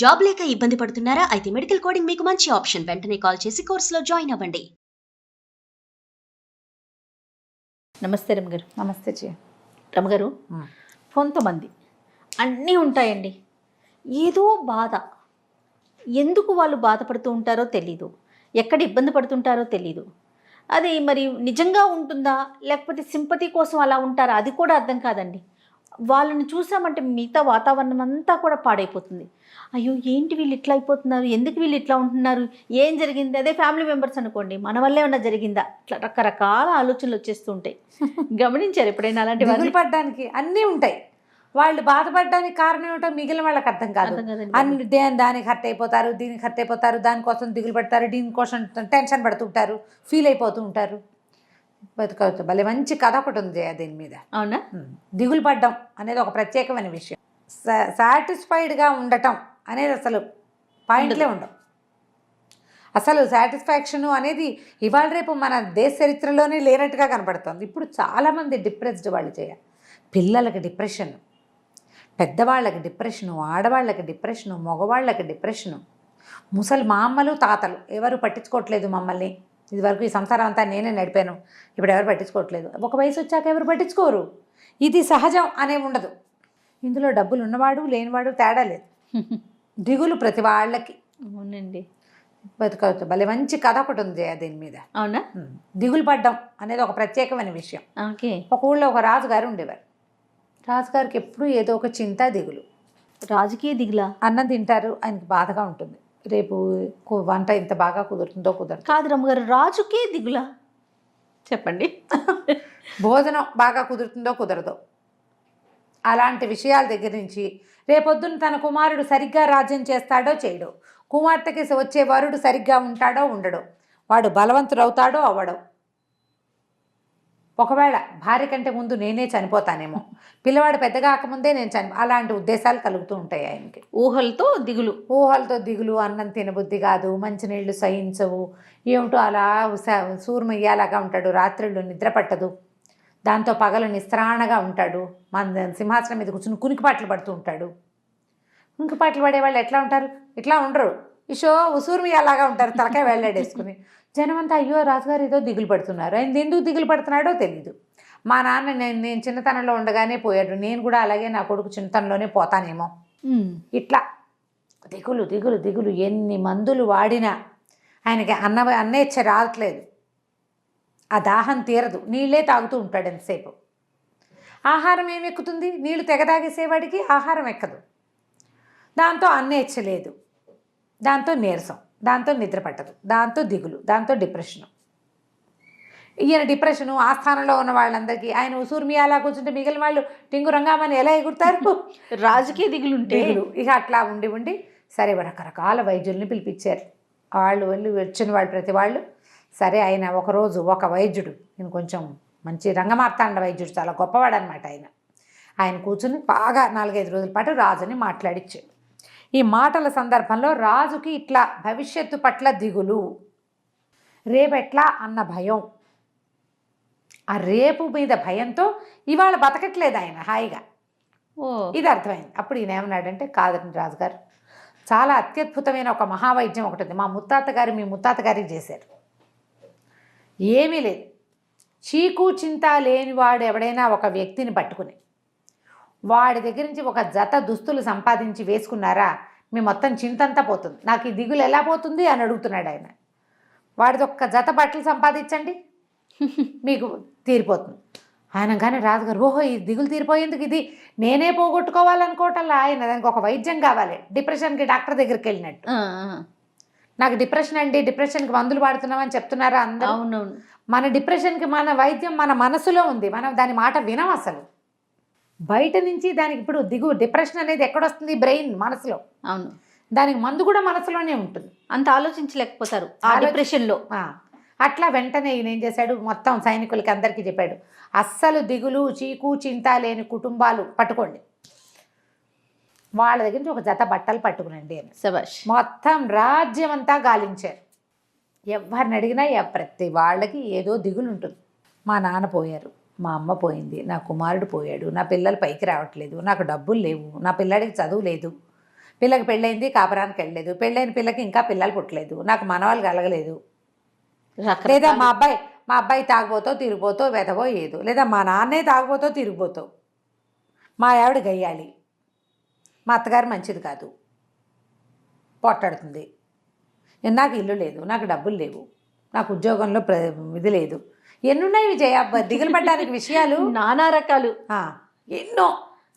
Job లేక ఇబ్బంది పడుతున్నారా? అయితే మెడికల్ కోడింగ్ మీకు మంచి ఆప్షన్. వెంటనే కాల్ చేసి కోర్సులో జాయిన్ అవ్వండి. నమస్తే రమగారు. నమస్తే జీ. రమగారు, కొంతమంది అన్నీ ఉంటాయండి, ఏదో బాధ, ఎందుకు వాళ్ళు బాధపడుతూ ఉంటారో తెలీదు, ఎక్కడ ఇబ్బంది పడుతుంటారో తెలీదు. అది మరి నిజంగా ఉంటుందా లేకపోతే సింపతి కోసం అలా ఉంటారా అది కూడా అర్థం కాదండి. వాళ్ళని చూసామంటే మిగతా వాతావరణం అంతా కూడా పాడైపోతుంది. అయ్యో ఏంటి వీళ్ళు ఇట్లా అయిపోతున్నారు, ఎందుకు వీళ్ళు ఇట్లా ఉంటున్నారు, ఏం జరిగింది. అదే ఫ్యామిలీ మెంబర్స్ అనుకోండి, మన వల్లే ఏమన్నా జరిగిందా, ఇట్లా రకరకాల ఆలోచనలు వచ్చేస్తూ ఉంటాయి. గమనించారు ఎప్పుడైనా అలాంటి? దిగులు పడ్డానికి అన్నీ ఉంటాయి. వాళ్ళు బాధపడడానికి కారణం ఏమిటో మిగిలిన వాళ్ళకి అర్థం కాదు. అన్ని దానికి హర్ట్ అయిపోతారు, దీనికి హర్ట్ అయిపోతారు, దానికోసం దిగులు పడతారు, దీనికోసం టెన్షన్ పడుతుంటారు, ఫీల్ అయిపోతూ ఉంటారు. బతుకవచ్చు. భలే మంచి కథ ఒకటి ఉంది దీని మీద. అవునా? దిగులు పడ్డం అనేది ఒక ప్రత్యేకమైన విషయం. సాటిస్ఫైడ్గా ఉండటం అనేది అసలు పాయింట్లే ఉండవు. అసలు సాటిస్ఫాక్షను అనేది ఇవాళ రేపు మన దేశ చరిత్రలోనే లేనట్టుగా కనపడుతుంది. ఇప్పుడు చాలామంది డిప్రెస్డ్ వాళ్ళు చేయాలి. పిల్లలకి డిప్రెషన్, పెద్దవాళ్ళకి డిప్రెషను, ఆడవాళ్ళకి డిప్రెషను, మగవాళ్ళకి డిప్రెషను, ముసలి మా అమ్మలు తాతలు ఎవరు పట్టించుకోవట్లేదు మమ్మల్ని. ఇదివరకు ఈ సంసారం అంతా నేనే నడిపాను, ఇప్పుడు ఎవరు పట్టించుకోవట్లేదు. ఒక వయసు వచ్చాక ఎవరు పట్టించుకోరు. ఇది సహజం అనే ఉండదు. ఇందులో డబ్బులు ఉన్నవాడు లేనివాడు తేడా లేదు. దిగులు ప్రతి వాళ్ళకి. అవునండి. బతుకవచ్చు. భలే మంచి కథ ఒకటి ఉంది దీని మీద. అవునా? దిగులు పడ్డం అనేది ఒక ప్రత్యేకమైన విషయం. ఓకే. ఒక ఊళ్ళో ఒక రాజుగారు ఉండేవారు. రాజుగారికి ఎప్పుడూ ఏదో ఒక చింత దిగులు. రాజకీయ దిగులా? అన్నం తింటారు, ఆయనకి బాధగా ఉంటుంది. రేపు వంట ఇంత బాగా కుదురుతుందో కుదరదు. కాదు రమ్మగారు, రాజుకే దిగులా చెప్పండి. భోజనం బాగా కుదురుతుందో కుదరదో అలాంటి విషయాల దగ్గర నుంచి రేపొద్దున తన కుమారుడు సరిగ్గా రాజ్యం చేస్తాడో చేయడో, కుమార్తెకి వచ్చే వరుడు సరిగ్గా ఉంటాడో ఉండడో, వాడు బలవంతుడవుతాడో అవ్వడో, ఒకవేళ భార్య కంటే ముందు నేనే చనిపోతానేమో, పిల్లవాడు పెద్దగా కాకముందే నేను అలాంటి ఉద్దేశాలు కలుగుతూ ఉంటాయి ఆయనకి. ఊహలతో దిగులు. ఊహలతో దిగులు. అన్నం తినబుద్ధి కాదు, మంచినీళ్ళు సహించవు, ఏమిటో అలా సూర్మయ్యేలాగా ఉంటాడు. రాత్రిళ్ళు నిద్ర పట్టదు, దాంతో పగలు నిస్త్రాణగా ఉంటాడు. మన సింహాసనం మీద కూర్చుని కునికిపాట్లు పడుతూ ఉంటాడు. కునికిపాట్లు పడేవాళ్ళు ఎట్లా ఉంటారు? ఇట్లా ఉండరు, ఉసూర్మియాలాగా ఉంటారు, తలకాయ వెళ్ళాడేసుకుని. జనమంతా అయ్యో రాజుగారు ఏదో దిగులు పడుతున్నారు, ఆయన ఎందుకు దిగులు పడుతున్నాడో తెలీదు. మా నాన్న నేను చిన్నతనంలో ఉండగానే పోయాడు, నేను కూడా అలాగే నా కొడుకు చిన్నతనంలోనే పోతానేమో. ఇట్లా దిగులు దిగులు దిగులు. ఎన్ని మందులు వాడినా ఆయనకి అన్నేచ్ఛ రావట్లేదు. ఆ దాహం తీరదు, నీళ్ళే తాగుతూ ఉంటాడు ఎంతసేపు. ఆహారం ఏమి ఎక్కుతుంది? నీళ్లు తెగ తాగేసేవాడికి ఆహారం ఎక్కదు. దాంతో అన్నేచ్ఛ లేదు, దాంతో నీరసం, దాంతో నిద్ర పట్టదు, దాంతో దిగులు, దాంతో డిప్రెషను. ఈయన డిప్రెషను ఆ స్థానంలో ఉన్న వాళ్ళందరికీ, ఆయన ఉసూర్మియాలా కూర్చుంటే మిగిలిన వాళ్ళు టింగు రంగామని ఎలా ఎగురుతారు? రాజకీయ దిగులు ఉంటే. ఇక అట్లా ఉండి ఉండి సరే రకరకాల వైద్యుల్ని పిలిపించారు. వాళ్ళు వెళ్ళి వచ్చిన వాళ్ళు ప్రతి వాళ్ళు సరే. ఆయన ఒకరోజు ఒక వైద్యుడు, నేను కొంచెం మంచి రంగమార్తాండ వైద్యుడు, చాలా గొప్పవాడు అనమాట ఆయన కూర్చుని బాగా 4-5 రోజుల పాటు రాజుని మాట్లాడిచ్చాడు. ఈ మాటల సందర్భంలో రాజుకి ఇట్లా భవిష్యత్తు పట్ల దిగులు, రేపెట్లా అన్న భయం, ఆ రేపు మీద భయంతో ఇవాళ బతకట్లేదు ఆయన హాయిగా. ఇది అర్థమైంది. అప్పుడు ఈయన ఏమన్నాడంటే, కాదండి రాజుగారు, చాలా అత్యద్భుతమైన ఒక మహావైద్యం ఒకటి ఉంది, మా ముత్తాత గారు మీ ముత్తాత గారికి చేశారు. ఏమీ లేదు, చీకు చింత లేనివాడు ఎవడైనా ఒక వ్యక్తిని పట్టుకుని వాడి దగ్గర నుంచి ఒక జత దుస్తులు సంపాదించి వేసుకున్నారా, మీ మొత్తం చింతంతా పోతుంది. నాకు ఈ దిగులు ఎలా పోతుంది అని అడుగుతున్నాడు ఆయన. వాడిది ఒక్క జత బట్టలు సంపాదించండి, మీకు తీరిపోతుంది. ఆయన కానీ రాజుగారు, ఓహో ఈ దిగులు తీరిపోయేందుకు ఇది నేనే పోగొట్టుకోవాలనుకోవటంలా, ఆయన దానికి ఒక వైద్యం కావాలి. డిప్రెషన్కి డాక్టర్ దగ్గరికి వెళ్ళినట్టు, నాకు డిప్రెషన్ అండి, డిప్రెషన్కి మందులు వాడుతున్నామని చెప్తున్నారా అందరూ? అవునవును. మన డిప్రెషన్కి మన వైద్యం మన మనసులో ఉంది, మనం దాని మాట వినం అసలు. బయట నుంచి దానికి ఇప్పుడు డిప్రెషన్ అనేది ఎక్కడొస్తుంది? బ్రెయిన్, మనసులో. అవును, దానికి మందు కూడా మనసులోనే ఉంటుంది. అంత ఆలోచించలేకపోతారు ఆ డిప్రెషన్లో. అట్లా వెంటనే ఈయన ఏం చేశాడు, మొత్తం సైనికులకి అందరికీ చెప్పాడు, అస్సలు దిగులు చీకు చింత లేని కుటుంబాలు పట్టుకోండి, వాళ్ళ దగ్గర నుంచి ఒక జత బట్టలు పట్టుకునండి అని. శభాష్. మొత్తం రాజ్యం అంతా గాలించారు. ఎవరిని అడిగినా ప్రతి వాళ్ళకి ఏదో దిగులు ఉంటుంది. మా నాన్న పోయారు, మా అమ్మ పోయింది, నా కుమారుడు పోయాడు, నా పిల్లలు పైకి రావట్లేదు, నాకు డబ్బులు లేవు, నా పిల్లాడికి చదువు లేదు, పిల్లకి పెళ్ళైంది, కాపురానికి వెళ్ళలేదు, పెళ్ళైన పిల్లకి ఇంకా పిల్లలు పుట్టలేదు, నాకు మనవాళ్ళు కలగలేదు, లేదా మా అబ్బాయి తాగుబోతో తిరిగిపోతో వెదవో ఏదో, లేదా మా నాన్నే తాగుబోతో తిరిగిపోతో, మా ఆవిడ గయ్యాలి, మా అత్తగారు మంచిది కాదు, పొట్టాడుతుంది, నాకు ఇల్లు లేదు, నాకు డబ్బులు లేవు, నాకు ఉద్యోగంలో ఇది లేదు, ఎన్నున్నాయి విజయ దిగులు పడ్డానికి విషయాలు నానా రకాలు. ఎన్నో.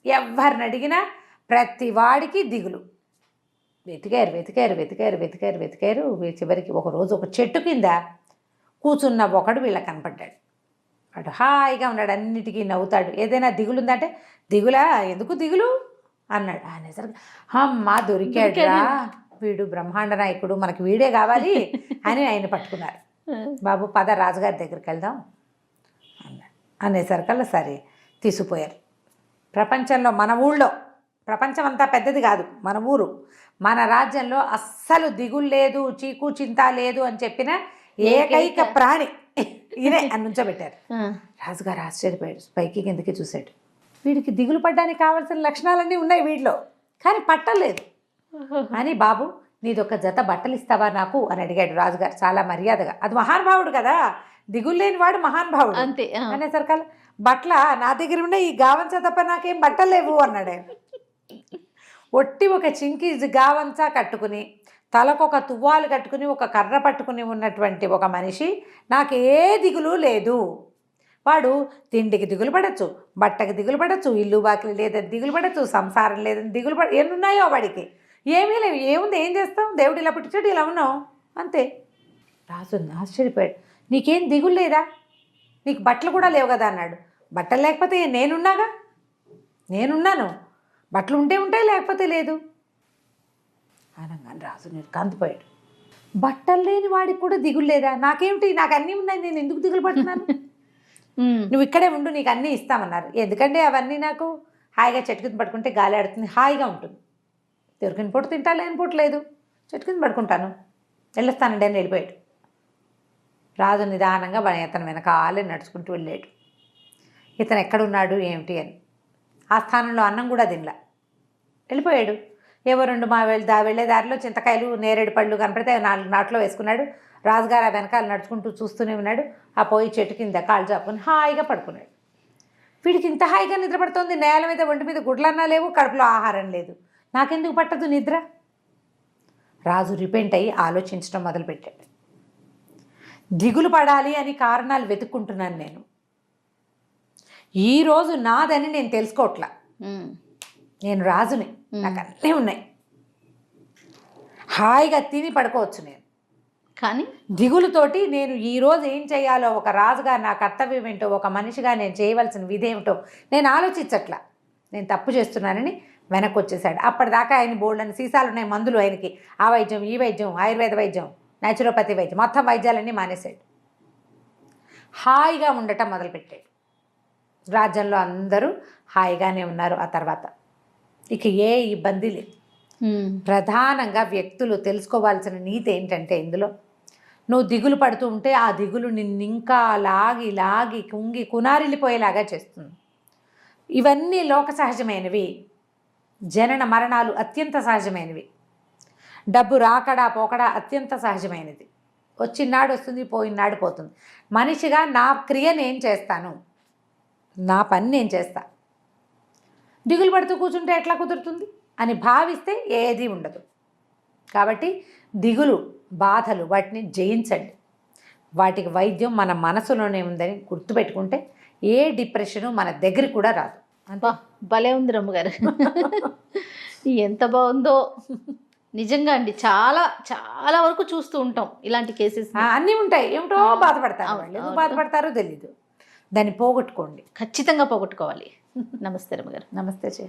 ఎవరిని అడిగినా ప్రతి వాడికి దిగులు. వెతికారు వెతికారు వెతికారు వెతికారు వెతికారు చివరికి ఒకరోజు ఒక చెట్టు కింద కూర్చున్న ఒకడు వీళ్ళకి కనపడ్డాడు. వాడు హాయిగా ఉన్నాడు, అన్నిటికీ నవ్వుతాడు. ఏదైనా దిగులు ఉందంటే దిగులా, ఎందుకు దిగులు అన్నాడు. అనేసరికి అమ్మ దొరికాడురా, వీడు బ్రహ్మాండ నాయకుడు, మనకి వీడే కావాలి అని ఆయన పట్టుకున్నారు. బాబు పద రాజుగారి దగ్గరికి వెళ్దాం అన్నాడు. అనేసరికల్లా సరే తీసుకుపోయారు. ప్రపంచంలో మన ఊళ్ళో, ప్రపంచం అంతా పెద్దది కాదు, మన ఊరు, మన రాజ్యంలో అస్సలు దిగులు లేదు, చీకు చింత లేదు అని చెప్పిన ఏకైక ప్రాణి ఇదే అని నుంచోబెట్టారు. రాజుగారు ఆశ్చర్యపోయాడు, పైకి కిందకి చూశాడు. వీడికి దిగులు పడ్డానికి కావాల్సిన లక్షణాలన్నీ ఉన్నాయి వీడిలో, కానీ పట్టలేదు అని, బాబు నీదొక జత బట్టలు ఇస్తావా నాకు అని అడిగాడు రాజుగారు చాలా మర్యాదగా. అది మహానుభావుడు కదా, దిగులు లేని వాడు మహానుభావుడు అంతే. అనేసరికల్ బట్టల నా దగ్గర ఉండే ఈ గావంచ తప్ప నాకేం బట్టలు లేవు అన్నాడు ఆయన. ఒట్టి ఒక చింకి గావంచ కట్టుకుని, తలకొక తువ్వాలు కట్టుకుని, ఒక కర్ర పట్టుకుని ఉన్నటువంటి ఒక మనిషి, నాకే దిగులు లేదు. వాడు తిండికి దిగులు పడచ్చు, బట్టకి దిగులు పడచ్చు, ఇల్లు వాకిలి లేదని దిగులు పడచ్చు, సంసారం లేదని దిగులు ఎన్నున్నాయో వాడికి, ఏమీ లేవు. ఏముంది, ఏం చేస్తాం, దేవుడు ఇలా పుట్టించాడు, ఇలా ఉన్నాం అంతే. రాజు ఆశ్చర్యపోయాడు, నీకేం దిగులు లేదా, నీకు బట్టలు కూడా లేవు కదా అన్నాడు. బట్టలు లేకపోతే నేనున్నాగా, నేనున్నాను, బట్టలు ఉంటే ఉంటాయి, లేకపోతే లేదు అనగానే రాజు నేను కందిపోయాడు. బట్టలు లేని వాడికి కూడా దిగులు లేదా, నాకేమిటి, నాకు అన్నీ ఉన్నాయి, నేను ఎందుకు దిగులు పడుతున్నాను, నువ్వు ఇక్కడే ఉండు, నీకు అన్నీ ఇస్తామన్నారు. ఎందుకంటే అవన్నీ నాకు హాయిగా చెట్టు కింద పడుకుంటే గాలి ఆడుతుంది, హాయిగా ఉంటుంది, దొరికిన పూట తింటా, లేని పూట లేదు, చెట్టు కింద పడుకుంటాను, వెళ్ళొస్తానండి అని వెళ్ళిపోయాడు. రాజు నిదానంగా ఇతను వెనకాలే నడుచుకుంటూ వెళ్ళాడు. ఇతను ఎక్కడున్నాడు ఏమిటి అని. ఆ స్థానంలో అన్నం కూడా తినలా, వెళ్ళిపోయాడు. ఏవో రెండు వెళ్ళే దారిలో చింతకాయలు, నేరేడు పళ్ళు కనపడితే 4 నాట్లో వేసుకున్నాడు. రాజుగారు ఆ వెనకాల నడుచుకుంటూ చూస్తూనే ఉన్నాడు. ఆ పోయి చెట్టు కింద కాళ్ళు చాపుకొని హాయిగా పడుకున్నాడు. వీడికి ఇంత హాయిగా నిద్ర పడుతోంది, నేల మీద ఒంటి మీద గుడ్లన్నా లేవు, కడుపులో ఆహారం లేదు, నాకెందుకు పట్టదు నిద్ర. రాజు రిపెంట్ అయ్యి ఆలోచించడం మొదలుపెట్టాడు. దిగులు పడాలి అని కారణాలు వెతుక్కుంటున్నాను నేను, ఈరోజు నాదని నేను తెలుసుకోవట్లా, నేను రాజుని, నాకు అన్నీ ఉన్నాయి, హాయిగా తిని పడుకోవచ్చు నేను, కానీ దిగులుతోటి నేను ఈరోజు ఏం చేయాలో, ఒక రాజుగా నా కర్తవ్యం ఏంటో, ఒక మనిషిగా నేను చేయవలసిన విధేమిటో నేను ఆలోచించట్లా, నేను తప్పు చేస్తున్నానని వెనక్కి వచ్చేసాడు. అప్పటిదాకా ఆయన బోల్డని సీసాలు ఉన్నాయి మందులు ఆయనకి, ఆ వైద్యం ఈ వైద్యం, ఆయుర్వేద వైద్యం, న్యాచురోపతి వైద్యం, మొత్తం వైద్యాలన్నీ మానేశాడు. హాయిగా ఉండటం మొదలుపెట్టాడు. రాజ్యంలో అందరూ హాయిగానే ఉన్నారు. ఆ తర్వాత ఇక ఏ ఇబ్బంది లేదు. ప్రధానంగా వ్యక్తులు తెలుసుకోవాల్సిన నీతి ఏంటంటే, ఇందులో నువ్వు దిగులు పడుతూ ఉంటే ఆ దిగులు నిన్ను ఇంకా లాగి లాగి కుంగి కునారిల్లిపోయేలాగా చేస్తుంది. ఇవన్నీ లోక సహజమైనవి, జనన మరణాలు అత్యంత సహజమైనవి, డబ్బు రాకడా పోకడా అత్యంత సహజమైనది, వచ్చినాడు వస్తుంది, పోయినాడు పోతుంది. మనిషిగా నా క్రియ నేను చేస్తాను, నా పని నేను చేస్తా, దిగులు పడుతూ కూర్చుంటే ఎట్లా కుదురుతుంది అని భావిస్తే ఏది ఉండదు. కాబట్టి దిగులు, బాధలు వాటిని జయించండి. వాటికి వైద్యం మన మనసులోనే ఉందని గుర్తుపెట్టుకుంటే ఏ డిప్రెషను మన దగ్గర కూడా రాదు. అంతా భలే ఉంది రమ్మగారు, ఎంత బాగుందో నిజంగా అండి. చాలా చాలా వరకు చూస్తూ ఉంటాం ఇలాంటి కేసెస్, అన్నీ ఉంటాయి. ఏమిటో బాధపడతారు వాళ్ళు, ఎందుకు బాధపడతారో తెలీదు. దాన్ని పోగొట్టుకోండి, ఖచ్చితంగా పోగొట్టుకోవాలి. నమస్తే రమ్మగారు. నమస్తే చే.